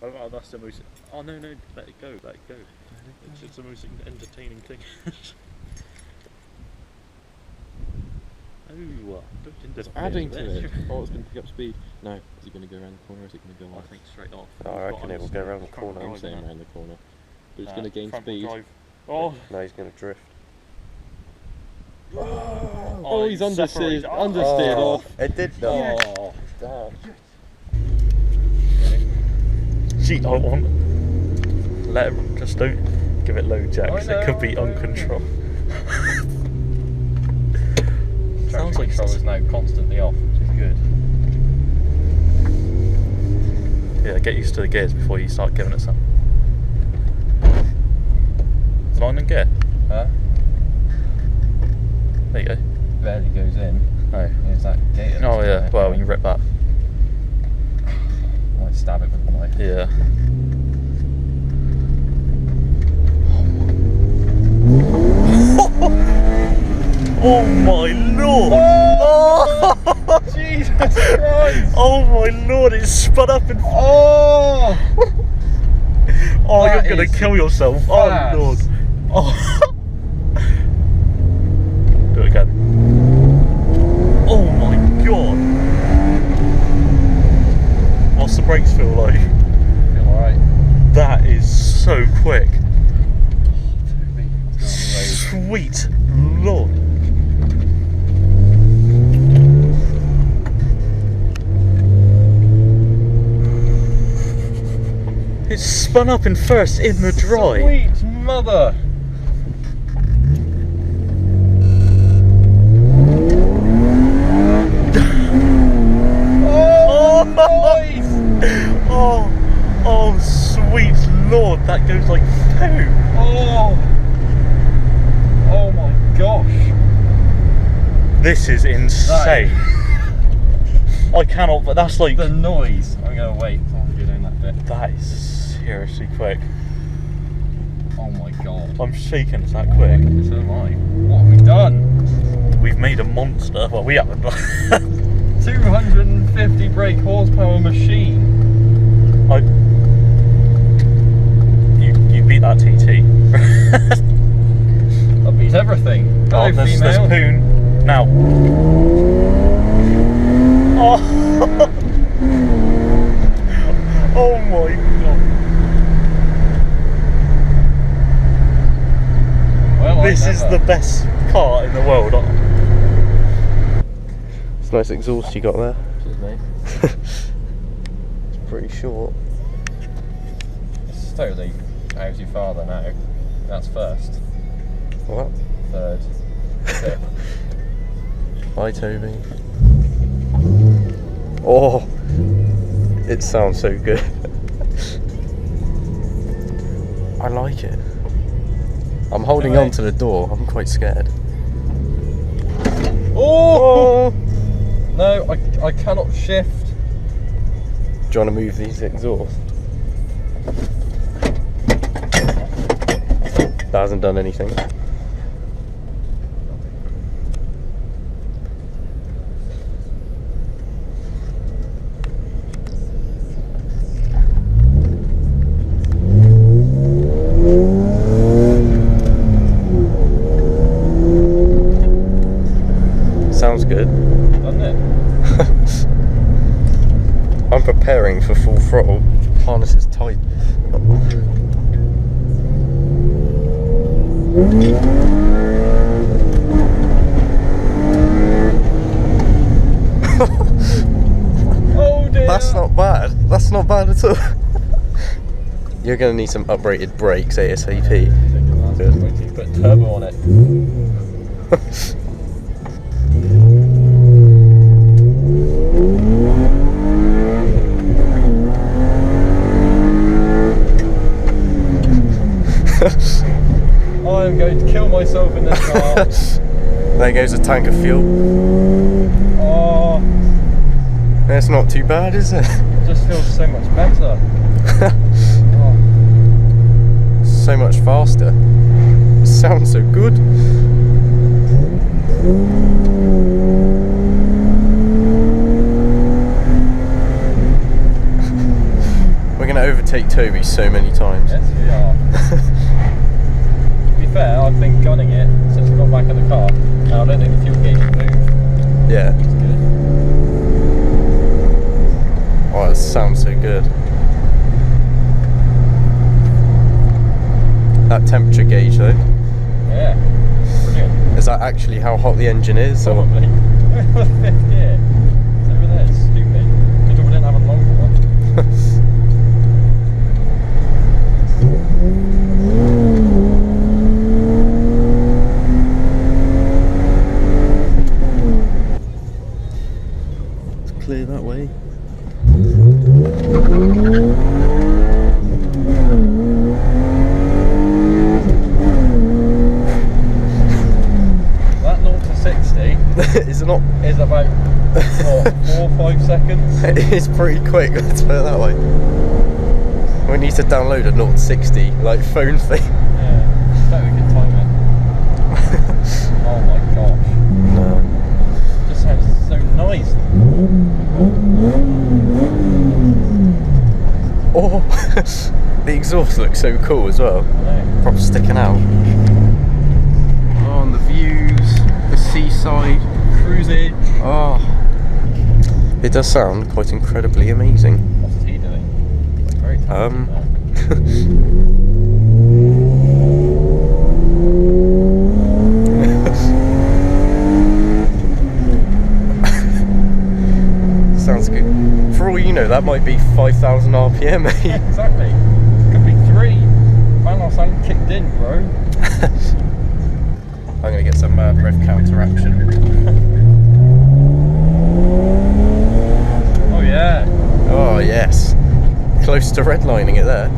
Oh, that's the most. Oh no, let it go, let it go. It's the most entertaining thing. Oh, it's adding to it. Oh, it's going to pick up speed. No, is it going to go around the corner or is it going to go off? I think straight off. Oh, I reckon it will go around the corner. I'm saying around the corner. But it's going to gain speed. Drive. Oh! No, he's going to drift. Oh, he's understeered. Understeered off. It did though. Oh, damn. Gee, I want. Let him. Just don't give it low jacks. It could be uncontrolled. Sounds like control is now constantly off, which is good. Yeah, get used to the gears before you start giving it some. Is it on in gear? Huh? There you go. Barely goes in. Oh. There's that gate. Oh yeah. Well, you rip that. I might stab it with the knife. Yeah. Oh my lord! Oh! Jesus Christ! Oh my lord! It spun up and. Oh! Oh, That you're gonna is kill yourself! fast. Oh lord! Oh. Do it again. Oh my god! What's the brakes feel like? Feel alright. That is so quick. Let's Sweet lord! It spun up in first in the dry. Sweet mother! Oh, nice! Oh, sweet lord, that goes like poo. Oh my gosh! This is insane. I cannot, but that's like The noise. I'm gonna wait until I go down that bit. that is seriously quick. Oh my god. I'm shaking. It's that quick. So am I. What have we done? We've made a monster. Well, we haven't. 250 brake horsepower machine. You beat that TT. That beats everything. Hello, Oh, there's female. Poon now. Oh. Oh my god. Well, This is the best car in the world. It's a nice exhaust you got there. Cheers, mate. It's pretty short. It's totally how's your father now. That's first. What? Third. Fifth. Bye, Toby. Oh, it sounds so good. I like it. I'm holding on to the door. I'm quite scared. Oh! No, I cannot shift. Do you want to move these exhausts? That hasn't done anything. Sounds good. Doesn't it? I'm preparing for full throttle. Harness is tight. Oh dear! That's not bad. That's not bad at all. You're going to need some uprated brakes ASAP. Wait till you put turbo on it. I'm going to kill myself in this car. There goes a tank of fuel. Oh, It's not too bad, is it? it just feels so much better. Oh. So much faster. It sounds so good. We're going to overtake overtake Toby so many times. Yes, we are. To be fair, I've been gunning it since we got back in the car, and I don't think the fuel gauge has moved. Yeah. It's good. Oh, it sounds so good. That temperature gauge though, Yeah, brilliant. is that actually how hot the engine is? Or? Probably. Fifth gear. It's over there, it's stupid. Good job we didn't have a longer one. Clear that way. That 0 to 60 Is it not? is about what, 4 or 5 seconds. It is pretty quick, let's put it that way. We need to download a 0 to 60 like phone thing. Yeah, bet we could time it. Oh my gosh. No. Just sounds so nice. Oh, the exhaust looks so cool as well. I know. Proper sticking out. Oh, and the views, the seaside. Cruising. Oh, it does sound quite incredibly amazing. What's he doing? Like very talented there. Sounds good. For all you know, that might be 5,000 RPM, mate. Yeah, exactly. Could be 3. Fan sound kicked in, bro. I'm gonna get some rev counter action. Oh yeah. Oh yes, close to redlining it there.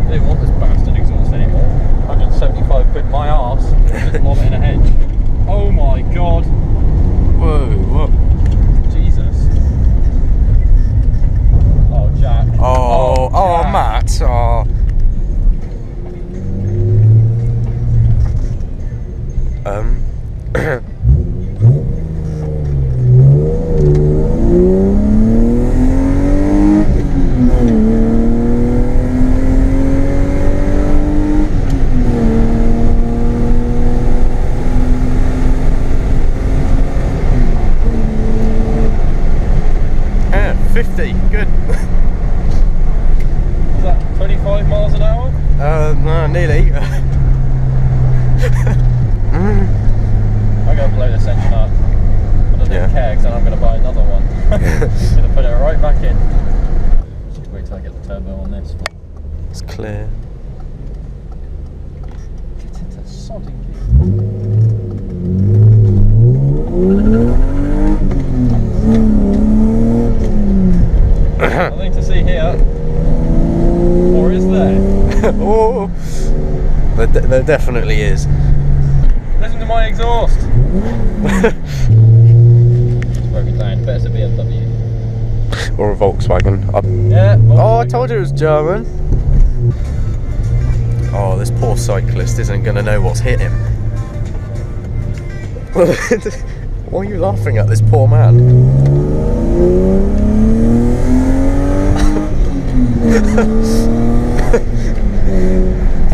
They don't want this bastard exhaust anymore. 175 quid my arse. Just lob it in a hedge. Oh my god. Whoa, what? Jesus. Oh Jack. Oh, Jack. Matt. Oh. Yeah, 50, good. Was that 25 miles an hour? No, nearly. I'm going to blow this engine up. I don't Yeah. care because then I'm going to buy another one. I'm going to put it right back in. Just wait till I get the turbo on this. It's clear. Get into sodding Nothing to see here. Or is there? Oh, there definitely is. Listen to my exhaust. It's broken down. Better to be a BMW. Or a Volkswagen. Yeah. Oh, I told you it was German. Oh, this poor cyclist isn't going to know what's hit him. Why are you laughing at this poor man?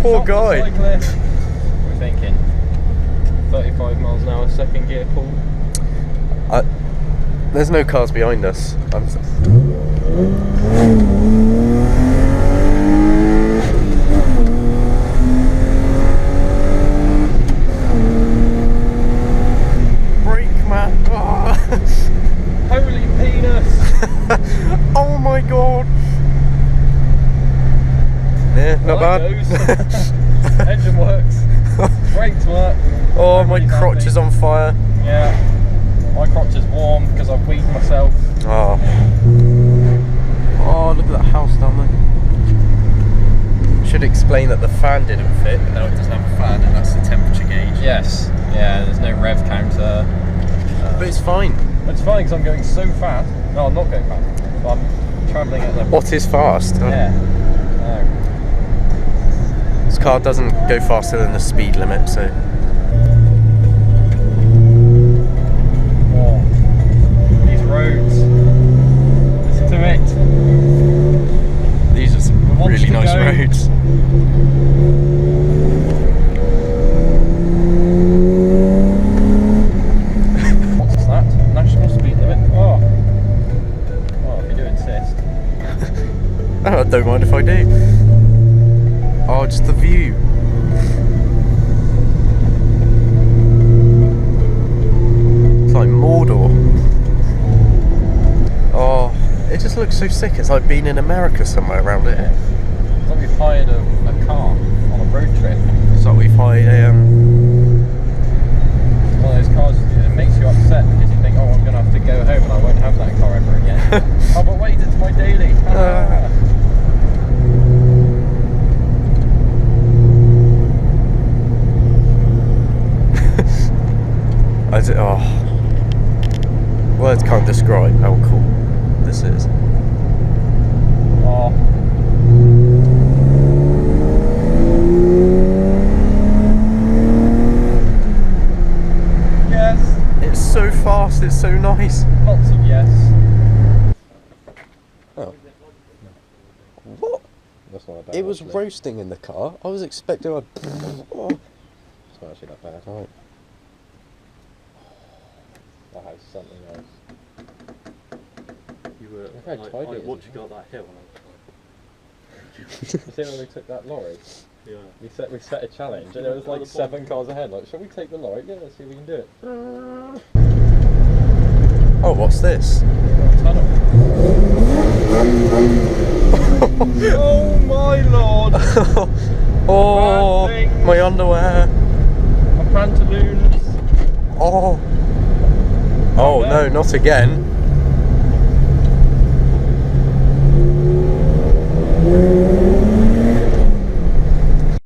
Poor guy. Cyclist. We're thinking 35 miles an hour, second gear pull. There's no cars behind us. Brake, man. Oh. Holy penis! Oh my god. Yeah, not Well, bad. that goes. Engine works. Brakes work. Oh, I'm my really crotch happy. is on fire. Yeah. My crotch is warm because I've weeded myself. Oh. Oh, look at that house down there. Should explain that the fan didn't fit, but now it doesn't have a fan, and that's the temperature gauge. Yes. Yeah, there's no rev counter. But it's fine. It's funny because I'm going so fast. No, I'm not going fast. But I'm travelling at the... What is fast? Yeah. No. This car doesn't go faster than the speed limit, so... Oh. These roads. Listen to it. don't mind if I do. Oh, just the view. It's like Mordor. Oh, it just looks so sick. It's like being in America somewhere around here. It's like we've hired a car on a road trip. It's like we've hired a It's one of those cars that makes you upset because you think, oh, I'm going to have to go home and I won't have that car ever again. Oh, but wait, it's my daily. Words can't describe how cool this is. Oh. Yes. It's so fast, it's so nice. Lots of yes. Oh. What? That's not bad. It was actually. roasting in the car. I was expecting a... Oh. It's not actually that bad. Right. That has something else. You were Look how tight it is. once you got that hill, You see when we took that lorry? yeah. We set a challenge and it was like 7 cars ahead. Like, shall we take the lorry? Yeah, let's see if we can do it. Oh, what's this? Tunnel. Oh my lord! Oh, my underwear. My pantaloons. Oh. Oh no, not again.